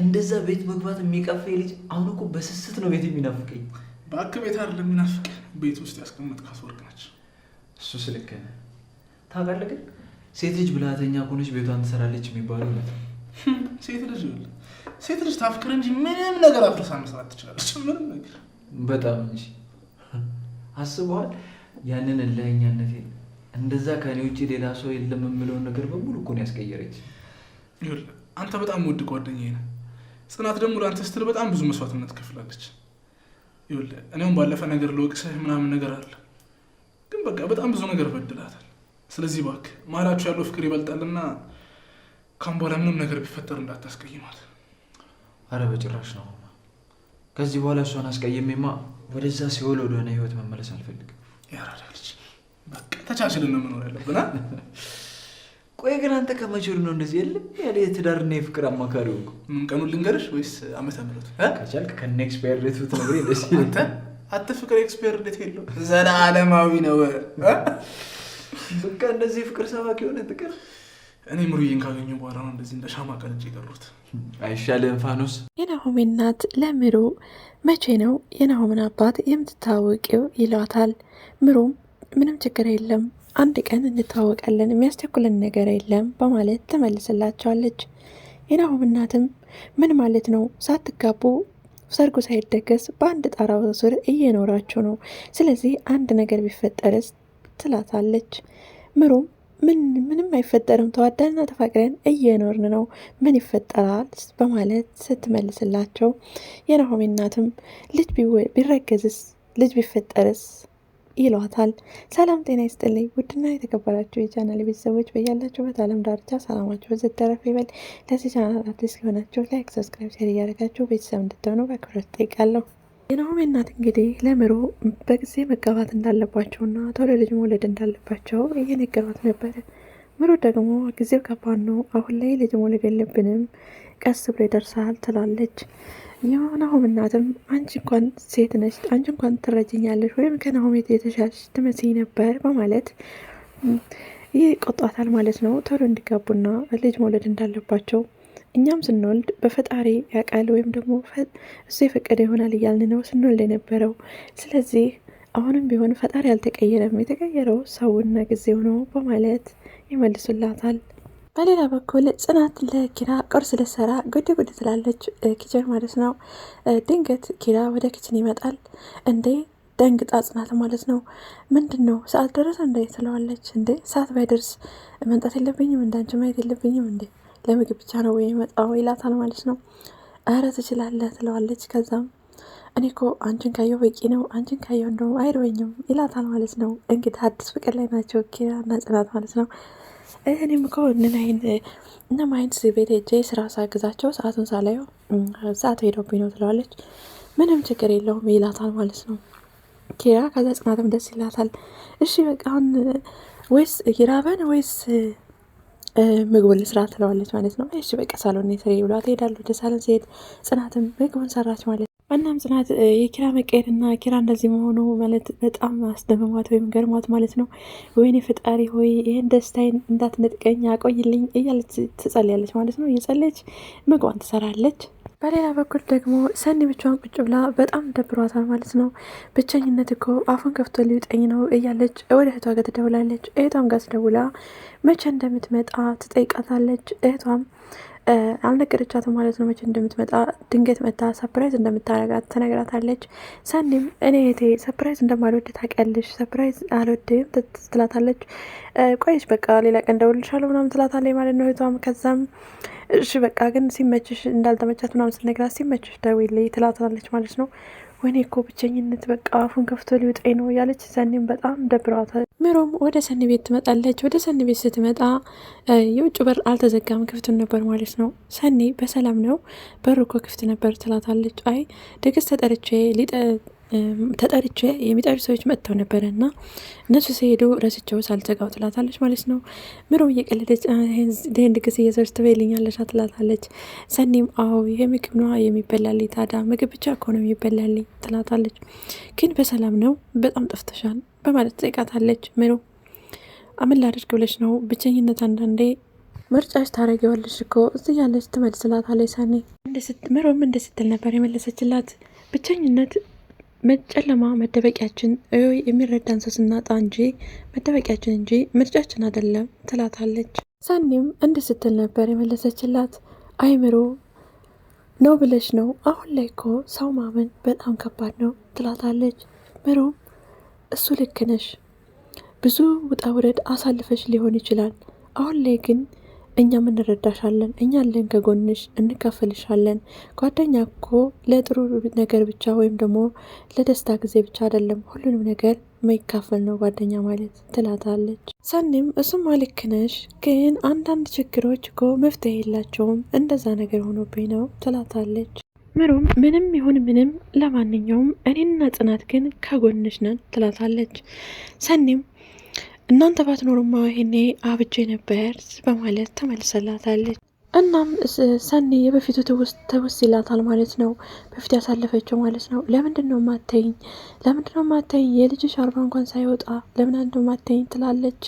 እንደዛ ቤት መግባት የሚቀፈኝ ልጅ አሁን እኮ በስስት ነው ቤት የሚናፍቀኝ። በአክ ቤት አይደለም የሚናፍቅ ቤት ውስጥ ያስቀመጥካት ወርቅ ነች። እሱ ስልክ ታውቃለህ። ግን ሴት ልጅ ብልሃተኛ ከሆነች ቤቷን ትሰራለች የሚባለው እውነት ነው። ሴት ልጅ ታፍቅር እንጂ ምንም ነገር አፍርሳ መስራት ትችላለች። ምንም ነገር በጣም እንጂ አስበዋል። ያንን እልኸኛነቴ እንደዛ ከኔ ውጭ ሌላ ሰው የለም የምለውን ነገር በሙሉ እኮ ነው ያስቀየረች። አንተ በጣም ውድ ጓደኛዬ ነህ። ጽናት ደግሞ ለአንተ ስትል በጣም ብዙ መስዋዕትነት ከፍላለች። እኔም ባለፈ ነገር ልወቅስህ ምናምን ነገር አለ፣ ግን በቃ በጣም ብዙ ነገር በድላታል። ስለዚህ እባክህ መሀላችሁ ያለው ፍቅር ይበልጣልና ካሁን በኋላ ምንም ነገር ቢፈጠር እንዳታስቀይማት። አረ በጭራሽ ነው። ከዚህ በኋላ እሷን አስቀየሜማ ወደዛ ሲወል ወደሆነ ህይወት መመለስ አልፈልግም። ያራዳልች በቃ ተቻችልን ነው መኖር ያለብን። ቆይ ግን አንተ ከመቼ ነው እንደዚህ የለም ያለ የትዳርና የፍቅር አማካሪ ሆንኩ? ቀኑን ልንገርሽ ወይስ ዓመተ ምህረቱ? ከቻልክ ከነ ኤክስፓየር ዴቱ ትነግረኝ ደስ ይለኛል። አንተ ፍቅር ኤክስፓየር ዴት የለው ዘላለማዊ ነው። በቃ እንደዚህ ፍቅር ሰባኪ ሆነ ፍቅር። እኔ ምሩዬን ካገኘሁ በኋላ ነው እንደዚህ እንደ ሻማ ቀልጬ የቀሩት። አይሻልም ፋኖስ? የናሆሜ እናት ለምሩ መቼ ነው የናሆምን አባት የምትታወቂው ይሏታል። ምሩም ምንም ችግር የለም አንድ ቀን እንታወቃለን የሚያስቸኩለን ነገር የለም በማለት ትመልስላቸዋለች። የናሆም እናትም ምን ማለት ነው? ሳትጋቡ ሰርጉ ሳይደገስ በአንድ ጣራ ስር እየኖራችሁ ነው፣ ስለዚህ አንድ ነገር ቢፈጠርስ ትላታለች። ምሩም ምንም አይፈጠርም፣ ተዋደንና ተፋቅረን እየኖርን ነው፣ ምን ይፈጠራል በማለት ስትመልስላቸው የናሆም እናትም ልጅ ቢረገዝስ ልጅ ቢፈጠርስ ይሏታል። ሰላም ጤና ይስጥልኝ ውድና የተከበራችሁ የቻናል ቤተሰቦች በያላችሁበት ዓለም ዳርቻ ሰላማችሁ በዘተረፈ ይበል። ለዚህ ቻናል አዲስ ከሆናችሁ ላይክ፣ ሰብስክራይብ፣ ሼር እያደረጋችሁ ቤተሰብ እንድትሆኑ በአክብሮት ጠይቃለሁ። የናሆሜ እናት እንግዲህ ለምሩ በጊዜ መጋባት እንዳለባቸውና ቶሎ ልጅ መውለድ እንዳለባቸው እየነገሯት ነበረ። ምሩ ደግሞ ጊዜው ከባድ ነው፣ አሁን ላይ ልጅ መውለድ የለብንም፣ ቀስ ብሎ ይደርሳል ትላለች። የናሆም እናትም አንቺ እንኳን ሴት ነች፣ አንቺ እንኳን ትረጅኛለች ወይም ከናሆም የተሻለች ትመስይ ነበር በማለት ይቆጣታል ማለት ነው። ቶሎ እንዲጋቡና ልጅ መውለድ እንዳለባቸው እኛም ስንወልድ በፈጣሪ ያውቃል ወይም ደግሞ እሱ የፈቀደ ይሆናል እያልን ነው ስንወልድ የነበረው። ስለዚህ አሁንም ቢሆን ፈጣሪ አልተቀየረም፣ የተቀየረው ሰውና ጊዜው ነው በማለት ይመልሱላታል። በሌላ በኩል ጽናት ለኪራ ቁርስ ልትሰራ ጉድ ትላለች፣ ኪችን ማለት ነው። ድንገት ኪራ ወደ ኪችን ይመጣል። እንዴ ደንግጣ ጽናት ማለት ነው። ምንድን ነው ሰዓት ደረሰ እንዴ ትለዋለች። እንዴ ሰዓት ባይደርስ መምጣት የለብኝም እንዳንቺ ማየት የለብኝም እንዴ ለምግብ ብቻ ነው ወይ መጣው ይላታል ማለት ነው። አረ ትችላለህ ትለዋለች። ከዛም እኔ እኮ አንቺን ካየው በቂ ነው፣ አንቺን ካየው እንደውም አይርበኝም ይላታል ማለት ነው። እንግዲህ አዲስ ፍቅር ላይ ናቸው ኪራ እና ጽናት ማለት ነው። እኔም እኮ እነ ማይንስ ቤት ሄጄ ስራ ሳግዛቸው ሰዓቱን ሳላየው ሰዓት ሄዶብኝ ነው ትለዋለች። ምንም ችግር የለውም ይላታል ማለት ነው ኪራ። ከዛ ጽናትም ደስ ይላታል። እሺ በቃ አሁን ወይስ ይራበን ወይስ ምግቡን ልስራ ትለዋለች ማለት ነው። እሺ በቃ ሳሎን ስሪ ብሏት ሄዳሉ። ወደ ሳሎን ሲሄድ ጽናትም ምግቡን ሰራች ማለት ነው። እናም ጽናት የኪራ መቀየርና ኪራ እንደዚህ መሆኑ ማለት በጣም አስደመሟት ወይም ገርሟት ማለት ነው። ወይኔ ፈጣሪ ሆይ ይህን ደስታዬን እንዳትነጥቀኝ አቆይልኝ እያለች ትጸልያለች ማለት ነው። እየጸለች ምግቧን ትሰራለች። በሌላ በኩል ደግሞ ሰኒ ብቻዋን ቁጭ ብላ በጣም ደብሯታል ማለት ነው። ብቸኝነት እኮ አፉን ከፍቶ ሊውጠኝ ነው እያለች ወደ እህቷ ጋር ትደውላለች። እህቷም ጋር ትደውላ መቼ እንደምትመጣ ትጠይቃታለች። እህቷም አልነገረቻትም ማለት ነው መቼ እንደምትመጣ። ድንገት መታ ሰፕራይዝ እንደምታረጋት ትነግራታለች። ሰኒም እኔ እህቴ ሰፕራይዝ እንደማልወድ ታውቂያለሽ፣ ሰፕራይዝ አልወድም ትላታለች። ቆይሽ በቃ ሌላ ቀን ደውልልሻለሁ ምናምን ትላታለች ማለት ነው እህቷም። ከዛም እሺ በቃ ግን ሲመችሽ እንዳልተመቻት ምናምን ስትነግራት ሲመችሽ ደውይልኝ ትላታለች ማለት ነው። ወይኔ እኮ ብቸኝነት በቃ አፉን ከፍቶ ሊውጠኝ ነው ያለች ሰኒም በጣም ደብሯታል። ምሩም ወደ ሰኒ ቤት ትመጣለች። ወደ ሰኒ ቤት ስትመጣ የውጭ በር አልተዘጋም፣ ክፍቱን ነበር ማለት ነው። ሰኒ በሰላም ነው በሩ እኮ ክፍት ነበር ትላታለች። አይ ድግስ ተጠርቼ የሚጠሩ ሰዎች መጥተው ነበረ እና እነሱ ሲሄዱ ረስቸው ሳልዘጋው ትላታለች ማለት ነው። ምሩም እየቀለደች ይህን ድግስ እየዘርስ ትበይልኛለች ትላታለች። ሰኒም አዎ ይሄ ምግብ ነዋ የሚበላልኝ፣ ታዲያ ምግብ ብቻ እኮ ነው የሚበላልኝ ትላታለች። ግን በሰላም ነው በጣም ጠፍተሻል በማለት ትጠይቃታለች። ምሩ ምን ላድርግ ብለሽ ነው ብቸኝነት አንዳንዴ ምርጫሽ ታረጊዋለሽ እኮ እዚህ ያለች ትመልስላታለች። ሰኒ ምሮም እንደ ስትል ነበር የመለሰችላት። ብቸኝነት ጨለማ መደበቂያችን የሚረዳን ሰው ስናጣ እንጂ መደበቂያችን እንጂ ምርጫችን አይደለም ትላታለች። ሰኒም እንደ ስትል ነበር የመለሰችላት። አይምሮ ነው ብለሽ ነው አሁን ላይ እኮ ሰው ማመን በጣም ከባድ ነው ትላታለች። ምሮም እሱ ልክ ነሽ፣ ብዙ ውጣ ውረድ አሳልፈሽ ሊሆን ይችላል። አሁን ላይ ግን እኛም እንረዳሻለን፣ እኛ አለን ከጎንሽ፣ እንካፈልሻለን። ጓደኛ እኮ ለጥሩ ነገር ብቻ ወይም ደግሞ ለደስታ ጊዜ ብቻ አይደለም፣ ሁሉንም ነገር መይካፈል ነው ጓደኛ ማለት ትላታለች። ሰኒም እሱማ ልክ ነሽ፣ ግን አንዳንድ ችግሮች እኮ መፍትሄ የላቸውም፣ እንደዛ ነገር ሆኖብኝ ነው ትላታለች። ምሩም ምንም ይሁን ምንም ለማንኛውም እኔና ጽናት ግን ከጎንሽ ነን ትላታለች። ሰኒም እናንተ ባትኖሩማ ይሄኔ አብጄ ነበር በማለት ተመልሰላታለች። እናም ሰኒ የበፊቱ ትውስ ይላታል ማለት ነው። በፊት ያሳለፈችው ማለት ነው። ለምንድነው ማተኝ የልጅሽ 40 እንኳን ሳይወጣ ለምንድነው ማተኝ ትላለች።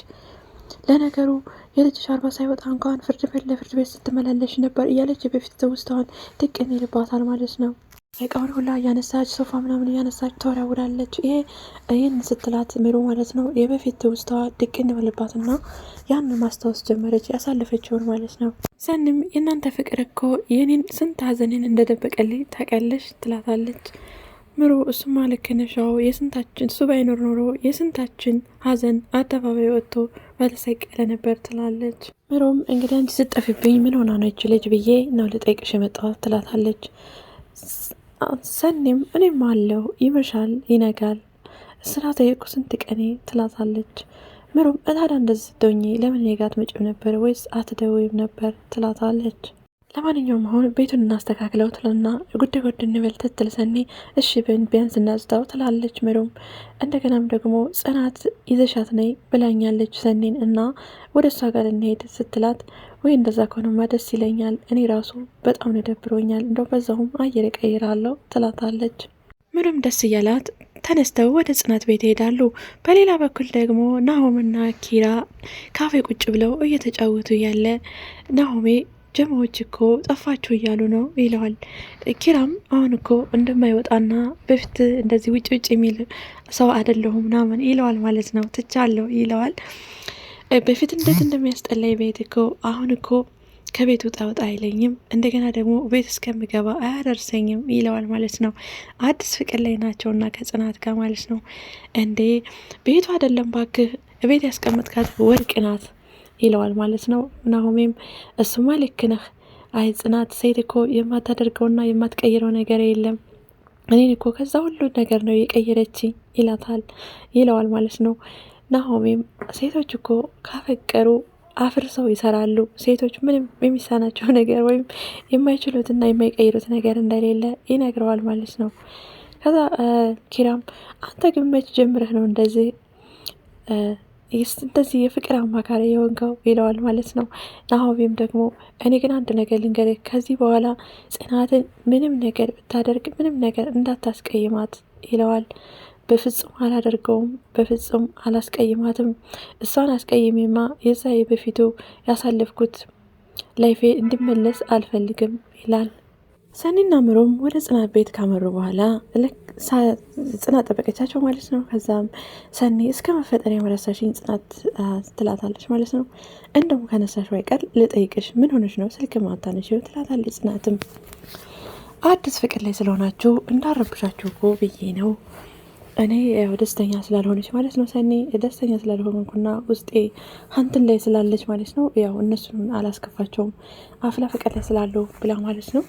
ለነገሩ የልጅሽ 40 ሳይወጣ እንኳን ፍርድ ቤት ለፍርድ ቤት ስትመላለሽ ነበር እያለች የበፊት ትውስታዋን ጥቅም ይልባታል ማለት ነው። እቃውን ሁላ እያነሳች ሶፋ ምናምን እያነሳች ተወራውራለች። ይህን ስትላት ምሩ ማለት ነው የበፊት ትውስታዋ ድቅን ብልባትና ያን ማስታወስ ጀመረች ያሳለፈችውን ማለት ነው። ሰኒም የእናንተ ፍቅር እኮ የኔን ስንት ሀዘኔን እንደደበቀልኝ ታውቂያለሽ ትላታለች። ምሩ እሱማ ልክ ነሽ፣ የስንታችን እሱ ባይኖር ኖሮ የስንታችን ሀዘን አደባባይ ወጥቶ ባልሰቀለ ነበር ትላለች። ምሩም እንግዲህ አንቺ ስጠፊብኝ ምን ሆና ነው ይች ልጅ ብዬ ነው ልጠይቅሽ የመጣሁት ትላታለች። ሰኒም እኔም አለው ይመሻል ይነጋል ስራ ጠየቁ ስንት ቀኔ ትላታለች። ምሩም እታዲያ እንደዚህ ስትሆኚ ለምን እኔ ጋር አትመጪም ነበር ወይስ አትደውይም ነበር ትላታለች። ለማንኛውም አሁን ቤቱን እናስተካክለው ትልና ጉዳይ እንበል ትትል ሰኒ እሺ ቢያንስ እናጽዳው ትላለች። ምሩም እንደገናም ደግሞ ጽናት ይዘሻት ነይ ብላኛለች ሰኒን እና ወደ እሷ ጋር እንሄድ ስትላት ወይ እንደዛ ከሆነማ ደስ ይለኛል፣ እኔ ራሱ በጣም ደብሮኛል፣ እንደው በዛውም አየር እቀይራለሁ ትላታለች። ምሩም ደስ እያላት ተነስተው ወደ ጽናት ቤት ይሄዳሉ። በሌላ በኩል ደግሞ ናሆምና ኪራ ካፌ ቁጭ ብለው እየተጫወቱ ያለ ናሆሜ ጀማዎች እኮ ጠፋችሁ እያሉ ነው ይለዋል። ኪራም አሁን እኮ እንደማይወጣና በፊት እንደዚህ ውጭ የሚል ሰው አይደለሁም ምናምን ይለዋል ማለት ነው። ትቻለሁ ይለዋል። በፊት እንዴት እንደሚያስጠላኝ ቤት እኮ አሁን እኮ ከቤት ውጣ አይለኝም፣ እንደገና ደግሞ ቤት እስከምገባ አያደርሰኝም ይለዋል ማለት ነው። አዲስ ፍቅር ላይ ናቸውና ከጽናት ጋር ማለት ነው። እንዴ ቤቱ አይደለም ባክህ ቤት ያስቀመጥካት ወርቅ ናት ይለዋል ማለት ነው። ናሆሜም እሱማ ልክ ነህ፣ አይ ጽናት ሴት እኮ የማታደርገውና የማትቀይረው ነገር የለም፣ እኔን እኮ ከዛ ሁሉ ነገር ነው የቀየረችኝ ይለዋል ማለት ነው። ናሆሜም ሴቶች እኮ ካፈቀሩ አፍርሰው ይሰራሉ፣ ሴቶች ምንም የሚሳናቸው ነገር ወይም የማይችሉትና የማይቀይሩት ነገር እንደሌለ ይነግረዋል ማለት ነው። ከዛ ኪራም አንተ ግን መች ጀምረህ ነው እንደዚህ የፍቅር አማካሪ የሆንከው ይለዋል ማለት ነው። ናሆሜም ደግሞ እኔ ግን አንድ ነገር ልንገርህ፣ ከዚህ በኋላ ጽናትን ምንም ነገር ብታደርግ ምንም ነገር እንዳታስቀይማት ይለዋል። በፍጹም አላደርገውም፣ በፍጹም አላስቀይማትም፣ እሷን አስቀይሜማ የዛ በፊቱ ያሳለፍኩት ላይፌ እንዲመለስ አልፈልግም ይላል። ሰኒና ምሩም ወደ ጽናት ቤት ካመሩ በኋላ ጽናት ጠበቀቻቸው ማለት ነው። ከዛም ሰኒ እስከ መፈጠር የመረሳሽኝ ጽናት ትላታለች ማለት ነው። እንደውም ከነሳሽ አይቀር ልጠይቅሽ ምን ሆነሽ ነው ስልክ ማታነሺው ትላታለች። ጽናትም አዲስ ፍቅር ላይ ስለሆናችሁ እንዳረብሻችሁ እኮ ብዬ ነው እኔ ያው ደስተኛ ስላልሆነች ማለት ነው። ሰኒ ደስተኛ ስላልሆንኩና ውስጤ ሀንትን ላይ ስላለች ማለት ነው። ያው እነሱን አላስከፋቸውም አፍላ ፍቅር ላይ ስላለው ብላ ማለት ነው።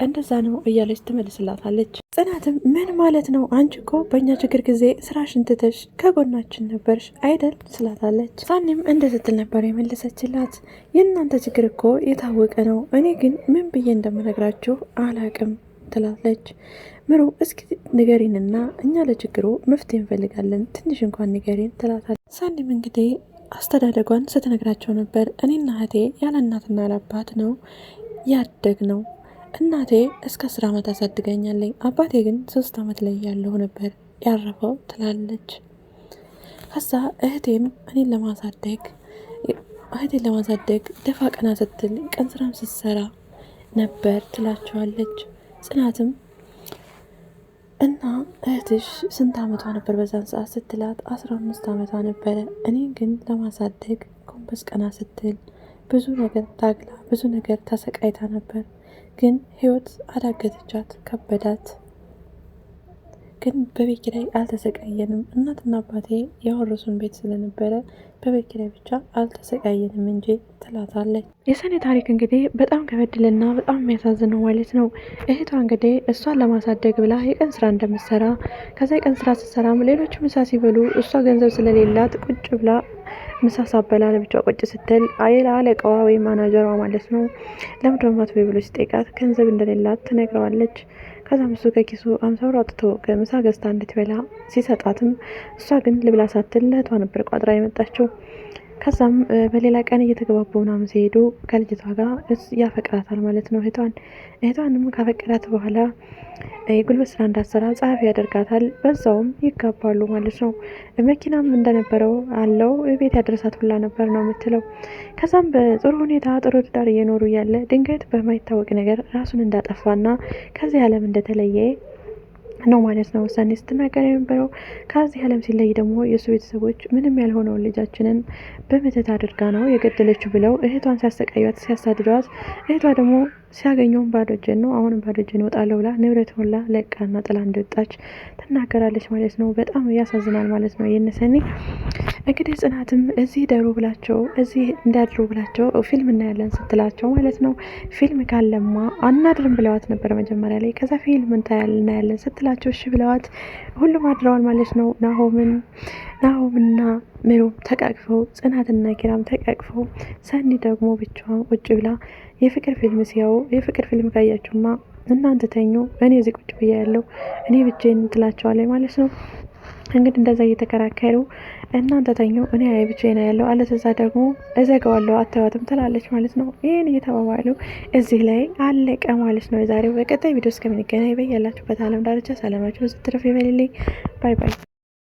እንደዛ ነው እያለች ትመልስላታለች። ጽናትም ምን ማለት ነው? አንቺ እኮ በእኛ ችግር ጊዜ ስራሽን ትተሽ ከጎናችን ነበርሽ አይደል ስላታለች። ሳኒም እንደ ስትል ነበር የመለሰችላት። የእናንተ ችግር እኮ የታወቀ ነው፣ እኔ ግን ምን ብዬ እንደምነግራችሁ አላቅም ትላለች። ምሩ እስኪ ንገሪንና እኛ ለችግሩ መፍትሄ እንፈልጋለን፣ ትንሽ እንኳን ንገሪን ትላታለች። ሳኒም እንግዲህ አስተዳደጓን ስትነግራቸው ነበር። እኔና እህቴ ያለ እናትና ያለ አባት ነው ያደግ ነው። እናቴ እስከ 10 ዓመት አሳድገኛለኝ፣ አባቴ ግን 3 ዓመት ላይ ያለሁ ነበር ያረፈው ትላለች። ከዛ እህቴም እኔን ለማሳደግ ደፋ ቀና ስትል ቀን ስራም ስትሰራ ነበር ትላቸዋለች። ጽናትም እና እህትሽ ስንት ዓመቷ ነበር በዛን ሰዓት ስትላት 15 ዓመቷ ነበረ። እኔ ግን ለማሳደግ ጎንበስ ቀና ስትል ብዙ ነገር ታግላ ብዙ ነገር ተሰቃይታ ነበር። ግን ህይወት አዳገተቻት፣ ከበዳት። ግን በቤት ኪራይ አልተሰቃየንም። እናትና አባቴ ያወረሱን ቤት ስለነበረ በቤት ኪራይ ብቻ አልተሰቃየንም እንጂ ትላታለች። የሰኔ ታሪክ እንግዲህ በጣም ከበድልና በጣም የሚያሳዝነው ማለት ነው። እህቷ እንግዲህ እሷን ለማሳደግ ብላ የቀን ስራ እንደምትሰራ ከዛ የቀን ስራ ስትሰራም ሌሎች ምሳ ሲበሉ እሷ ገንዘብ ስለሌላት ቁጭ ብላ ምሳ ሳበላ ለብቻ ቁጭ ስትል አለቃዋ ወይም ማናጀሯ ማለት ነው ለምንድን ነው የማትበይ ብሎ ሲጠይቃት ገንዘብ እንደሌላት ትነግረዋለች። ከዛም እሱ ከኪሱ 50 ብር አውጥቶ ከምሳ ገዝታ እንድትበላ ሲሰጣትም እሷ ግን ልብላ ሳትል ለእህቷ ነበር ቋጥራ የመጣችው። ከዛም በሌላ ቀን እየተገባቡ ምናምን ሲሄዱ ከልጅቷ ጋር ያፈቅራታል ማለት ነው። እህቷንም ካፈቀራት በኋላ የጉልበት ስራ እንዳትሰራ ጸሐፊ ያደርጋታል። በዛውም ይጋባሉ ማለት ነው። መኪናም እንደነበረው አለው ቤት ያደረሳት ሁላ ነበር ነው የምትለው። ከዛም በጥሩ ሁኔታ ጥሩ ትዳር እየኖሩ ያለ ድንገት በማይታወቅ ነገር ራሱን እንዳጠፋና ከዚህ ዓለም እንደተለየ ነው ማለት ነው ሰኔ ስትናገር የነበረው። ከዚህ ዓለም ሲለይ ደግሞ የእሱ ቤተሰቦች ምንም ያልሆነውን ልጃችንን በመተት አድርጋ ነው የገደለችው ብለው እህቷን ሲያሰቃዩት ሲያሳድዷት፣ እህቷ ደግሞ ሲያገኘውን ባዶ እጄን ነው አሁንም ባዶ እጄን እወጣለሁ ብላ ንብረት ሁላ ለቃና ጥላ እንደወጣች ትናገራለች ማለት ነው። በጣም ያሳዝናል ማለት ነው የነሰኒ። እንግዲህ ጽናትም እዚህ ደሩ ብላቸው እዚህ እንዳድሩ ብላቸው ፊልም እናያለን ስትላቸው ማለት ነው። ፊልም ካለማ አናድርም ብለዋት ነበር መጀመሪያ ላይ። ከዛ ፊልም እናያለን ስትላቸው እሺ ብለዋት ሁሉም አድረዋል ማለት ነው። ናሆምና ምሩም ተቃቅፈው፣ ጽናትና ኪራም ተቃቅፈው፣ ሰኒ ደግሞ ብቻዋን ቁጭ ብላ የፍቅር ፊልም ሲያዩ የፍቅር ፊልም ካያችሁማ እናንተ ተኙ እኔ እዚህ ቁጭ ብያ ያለው እኔ ብቻዬን ትላቸዋለች ማለት ነው። እንግዲህ እንደዛ እየተከራከሩ እናንተ ተኙ እኔ ብቻዬን ያለው አለተዛ ደግሞ እዘጋዋለሁ አታዩትም ትላለች ማለት ነው። ይህን እየተባባሉ እዚህ ላይ አለቀ ማለት ነው የዛሬው። በቀጣይ ቪዲዮ እስከምንገናኝ በያላችሁበት ዓለም ዳርቻ ሰላማችሁ ዝትረፍ ይበልልኝ። ባይ ባይ።